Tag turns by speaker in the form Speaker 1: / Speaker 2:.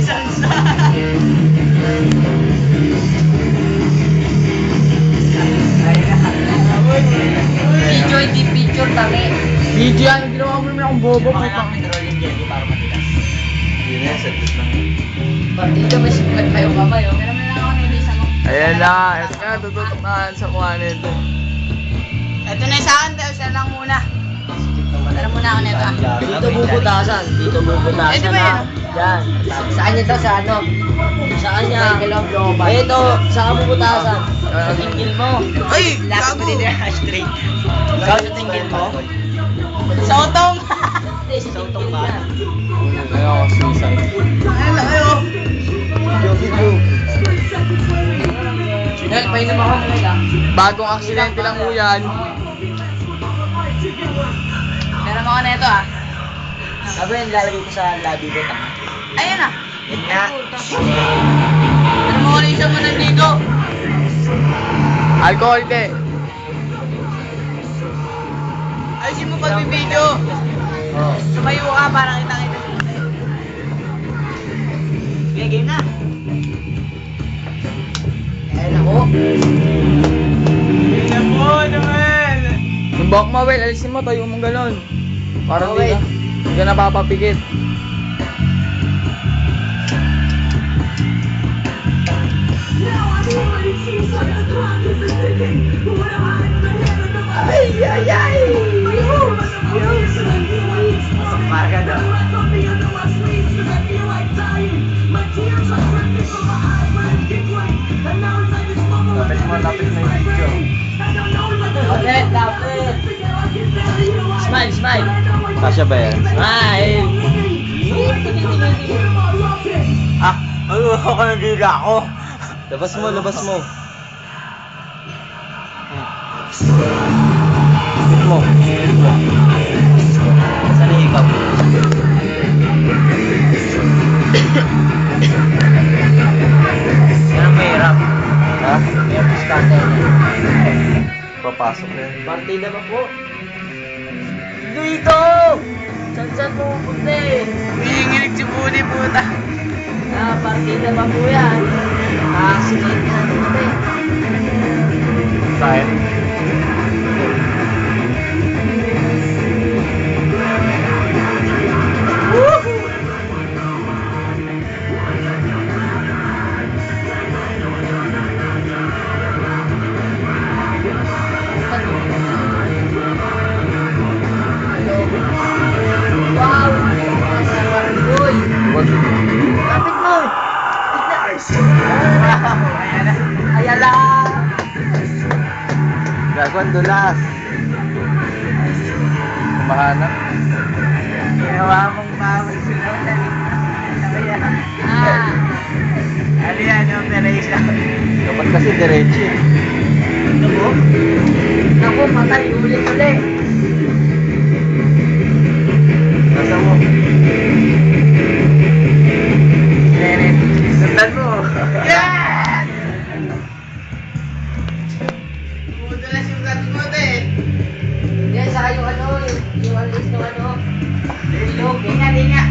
Speaker 1: lessons.
Speaker 2: Video, hindi picture, tami.
Speaker 3: Video yan, ginawa mo naman akong bobo.
Speaker 1: Baka lang pinrolling jelly para matigas.
Speaker 4: Yun na, saglit lang.
Speaker 2: Dito may sikwet pa yung kamay, oh. Meron na lang ako na isa mo.
Speaker 3: Ayan na, ito nga, tututok na sa mukha nito.
Speaker 1: Ito na sa akin, siya lang muna. Tara muna ako nito ah.
Speaker 2: Dito bubutasan. Dito bubutasan.
Speaker 1: Ito ba yan?
Speaker 2: Yan. Sa kanya to, sa ano? Sa kanya. Ito, sa bubutasan. Sa tingil mo.
Speaker 1: Ay!
Speaker 4: Lapit mo
Speaker 1: Gago!
Speaker 4: dito yung straight.
Speaker 1: Sa tingin mo? Sa utong!
Speaker 2: Hindi, sa tingil
Speaker 4: ba?
Speaker 2: niya.
Speaker 3: Ayoko, suicide.
Speaker 1: Ay, ayo!
Speaker 2: Nel, painom ako Nel, ah.
Speaker 3: Bagong aksidente lang mo yan.
Speaker 1: Meron ako nito ah.
Speaker 2: Sabi, lalagay ko sa labi ko.
Speaker 1: Ayan ah.
Speaker 4: Yun nga.
Speaker 1: Meron mo isa mo nandito.
Speaker 3: Alcohol, te.
Speaker 1: Ayusin mo pagbibideo.
Speaker 2: Oo.
Speaker 1: Sumayo ka para kita-kita. Okay, game na.
Speaker 2: Ayan ako.
Speaker 1: Tingnan mo naman.
Speaker 3: Yung buhok mo, Wel, alisin mo, tayo mong ganon. Parang
Speaker 2: Okay.
Speaker 3: hindi ka napapapikit.
Speaker 1: Ay, ay, ay. Marga daw.
Speaker 4: Lapit mo yung video.
Speaker 2: Okay, dapat. Smile, smile.
Speaker 4: Kasya ba yan?
Speaker 2: Smile.
Speaker 4: Ah, maluloko ka na dila ako. Labas mo, labas mo. Hit mo, hit mo. Saan yung ikaw? Yan ang mahirap. Ha?
Speaker 2: May piskante na.
Speaker 4: Papasok na yun.
Speaker 2: Partida ba po? Dito! Saan mo pupunta eh?
Speaker 1: Nanginginig si Buni puta.
Speaker 2: Ah, partida ba po yan? Accident na dito eh.
Speaker 4: Saan?
Speaker 2: Wow! Sarap boy! Kapit mo! Ayan lang!
Speaker 4: Gagawin dulas. Kumahanap.
Speaker 1: Ginawa mong bawal sila.
Speaker 2: Ah!
Speaker 1: Ano yan, operation?
Speaker 4: Dapat kasi diretso eh.
Speaker 1: Ito mo?
Speaker 2: Naku, patay ulit-ulit!
Speaker 4: Nasa mo?
Speaker 1: Sundan mo. Yan! Putulas yung guts mo din.
Speaker 2: Yan, saka yung ano, yung alis ng ano.
Speaker 1: Ingat, ingat.